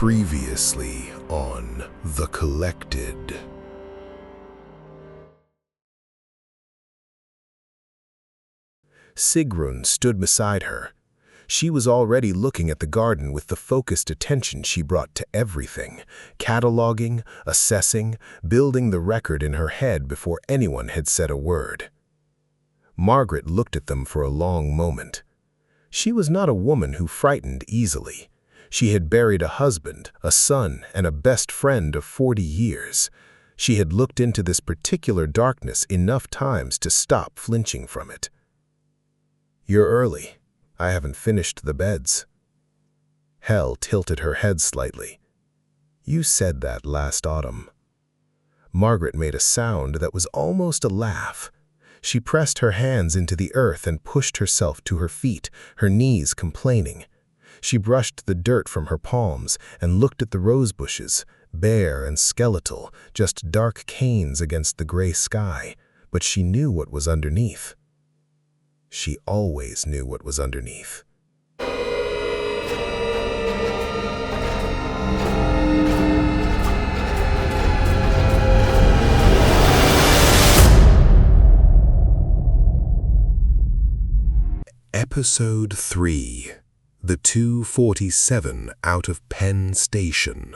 Previously on The Collected. Sigrun stood beside her. She was already looking at the garden with the focused attention she brought to everything, cataloging, assessing, building the record in her head before anyone had said a word. Margaret looked at them for a long moment. She was not a woman who frightened easily. She had buried a husband, a son, and a best friend of 40 years. She had looked into this particular darkness enough times to stop flinching from it. "You're early. I haven't finished the beds." Hel tilted her head slightly. "You said that last autumn." Margaret made a sound that was almost a laugh. She pressed her hands into the earth and pushed herself to her feet, her knees complaining. She brushed the dirt from her palms and looked at the rose bushes, bare and skeletal, just dark canes against the gray sky, but she knew what was underneath. She always knew what was underneath. Episode 3. The 2:47 out of Penn Station.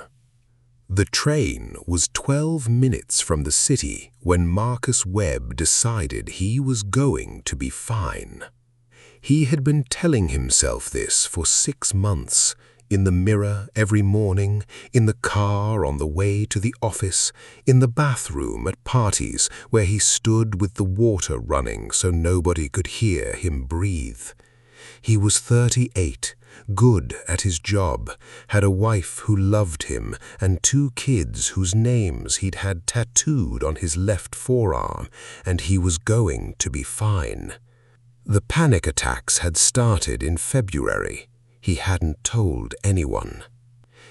The train was 12 minutes from the city when Marcus Webb decided he was going to be fine. He had been telling himself this for 6 months, in the mirror every morning, in the car on the way to the office, in the bathroom at parties where he stood with the water running so nobody could hear him breathe. He was 38, good at his job, had a wife who loved him and 2 kids whose names he'd had tattooed on his left forearm, and he was going to be fine. The panic attacks had started in February. He hadn't told anyone.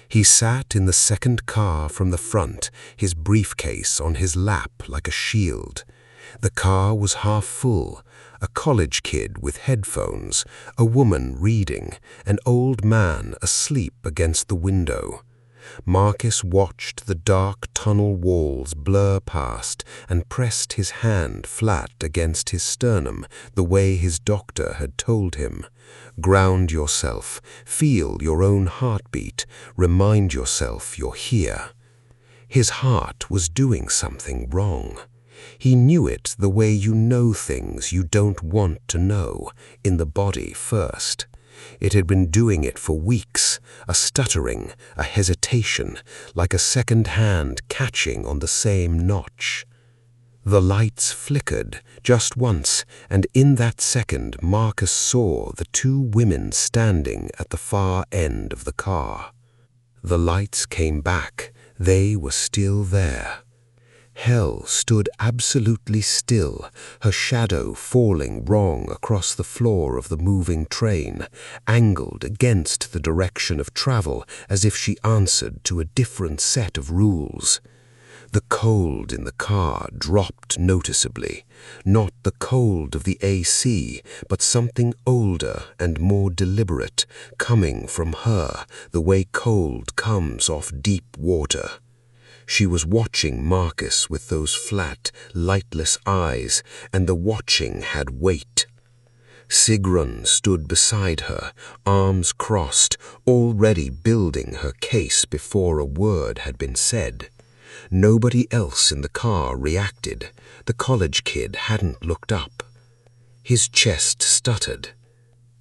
He sat in the second car from the front, his briefcase on his lap like a shield. The car was half full. A college kid with headphones, a woman reading, an old man asleep against the window. Marcus watched the dark tunnel walls blur past and pressed his hand flat against his sternum the way his doctor had told him. Ground yourself, feel your own heartbeat, remind yourself you're here. His heart was doing something wrong. He knew it the way you know things you don't want to know, in the body first. It had been doing it for weeks, a stuttering, a hesitation, like a second hand catching on the same notch. The lights flickered just once, and in that second Marcus saw the 2 women standing at the far end of the car. The lights came back. They were still there. Hel stood absolutely still, her shadow falling wrong across the floor of the moving train, angled against the direction of travel as if she answered to a different set of rules. The cold in the car dropped noticeably, not the cold of the AC, but something older and more deliberate, coming from her the way cold comes off deep water. She was watching Marcus with those flat, lightless eyes, and the watching had weight. Sigrun stood beside her, arms crossed, already building her case before a word had been said. Nobody else in the car reacted. The college kid hadn't looked up. His chest stuttered.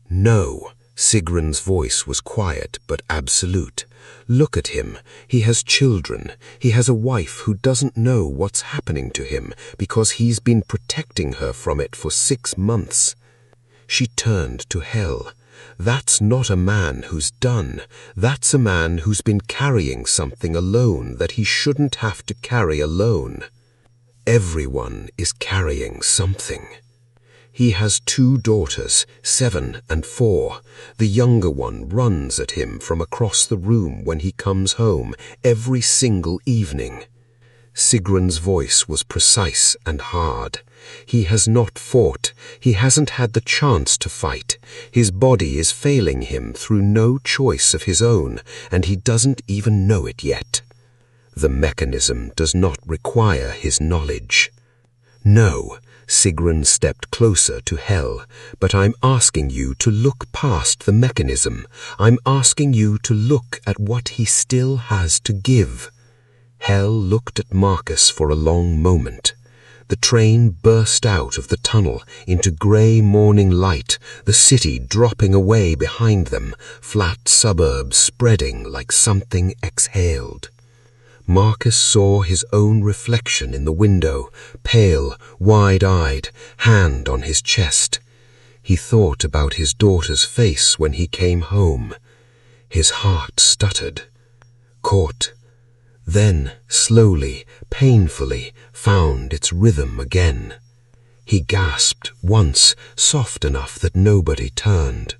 "No." Sigrun's voice was quiet but absolute. "Look at him. He has children. He has a wife who doesn't know what's happening to him because he's been protecting her from it for 6 months. She turned to Hel. "That's not a man who's done. That's a man who's been carrying something alone that he shouldn't have to carry alone. Everyone is carrying something. He has 2 daughters, 7 and 4. The younger one runs at him from across the room when he comes home every single evening." Sigrun's voice was precise and hard. He has not fought. He hasn't had the chance to fight. His body is failing him through no choice of his own, and he doesn't even know it yet. The mechanism does not require his knowledge. No, Sigrun stepped closer to Hel, but I'm asking you to look past the mechanism. I'm asking you to look at what he still has to give. Hel looked at Marcus for a long moment. The train burst out of the tunnel into grey morning light, the city dropping away behind them, flat suburbs spreading like something exhaled. Marcus saw his own reflection in the window, pale, wide-eyed, hand on his chest. He thought about his daughter's face when he came home. His heart stuttered, caught, then, slowly, painfully, found its rhythm again. He gasped once, soft enough that nobody turned.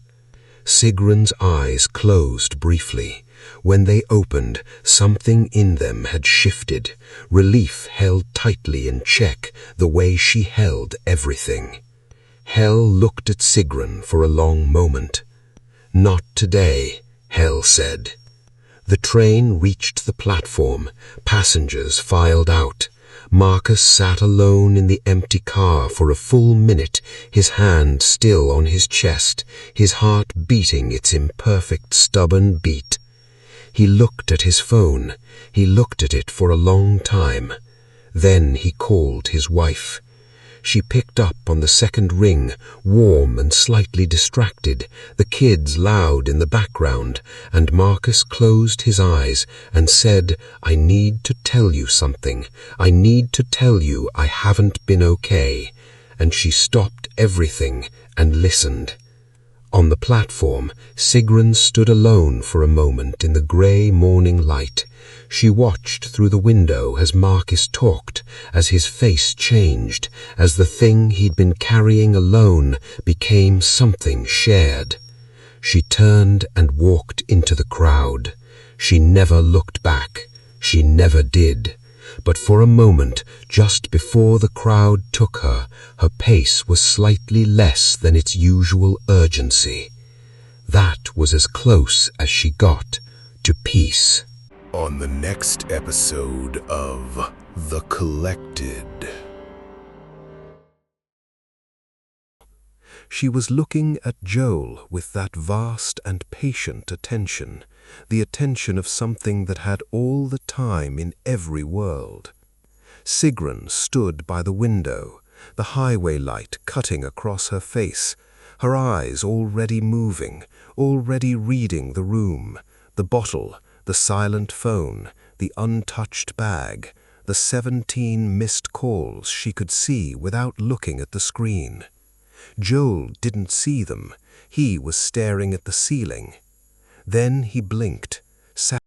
Sigrun's eyes closed briefly. When they opened, something in them had shifted. Relief held tightly in check the way she held everything. Hel looked at Sigrun for a long moment. "Not today," Hel said. The train reached the platform. Passengers filed out. Marcus sat alone in the empty car for a full minute, his hand still on his chest, his heart beating its imperfect, stubborn beat. He looked at his phone. He looked at it for a long time. Then he called his wife. She picked up on the second ring, warm and slightly distracted, the kids loud in the background, and Marcus closed his eyes and said, "I need to tell you something. I need to tell you I haven't been okay." And she stopped everything and listened. On the platform, Sigrun stood alone for a moment in the grey morning light. She watched through the window as Marcus talked, as his face changed, as the thing he'd been carrying alone became something shared. She turned and walked into the crowd. She never looked back. She never did. But for a moment, just before the crowd took her, her pace was slightly less than its usual urgency. That was as close as she got to peace. On the next episode of The Collected. She was looking at Joel with that vast and patient attention, the attention of something that had all the time in every world. Sigrun stood by the window, the highway light cutting across her face, her eyes already moving, already reading the room, the bottle, the silent phone, the untouched bag, the 17 missed calls she could see without looking at the screen. Joel didn't see them. He was staring at the ceiling. Then he blinked, sat